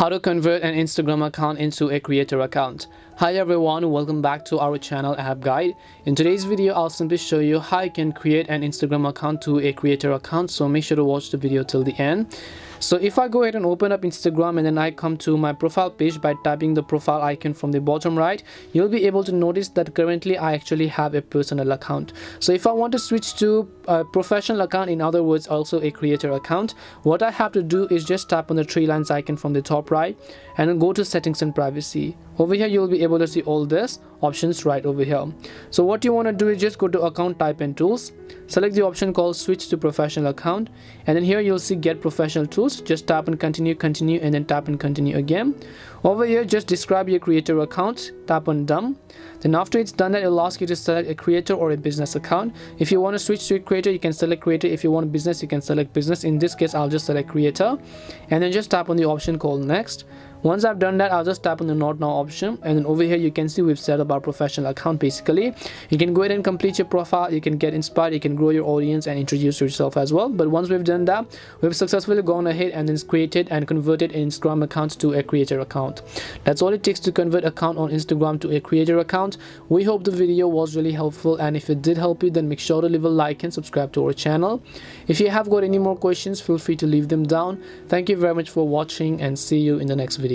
How to convert an Instagram account into a creator account. Hi everyone, welcome back to our channel App Guide. In today's video, I'll simply show you how you can create an Instagram account to a creator account, so make sure to watch the video till the end. So if I go ahead and open up Instagram and then I come to my profile page by tapping the profile icon from the bottom right, you'll be able to notice that currently I actually have a personal account. So if I want to switch to a professional account, in other words also a creator account, what I have to do is just tap on the three lines icon from the top right and then go to settings and privacy. Over here you'll be able to see all this options right over here. So what you want to do is just go to account type and tools, select the option called switch to professional account, and then here you'll see get professional tools. Just tap and continue, and then tap and continue again. Over here just describe your creator account, tap on done. Then after it's done that, it'll ask you to select a creator or a business account. If you want to switch to a creator, you can select creator. If you want a business, you can select business. In this case I'll just select creator, and then just tap on the option called next. Once I've done that, I'll just tap on the not now option, and then over here you can see we've set up our professional account. Basically you can go ahead and complete your profile, you can get inspired, you can grow your audience and introduce yourself as well. But once we've done that, we've successfully gone ahead and then created and converted an Instagram account to a creator account. That's all it takes to convert account on Instagram to a creator account. We hope the video was really helpful, and if it did help you, then make sure to leave a like and subscribe to our channel. If you have got any more questions, feel free to leave them down. Thank you very much for watching, and see you in the next video.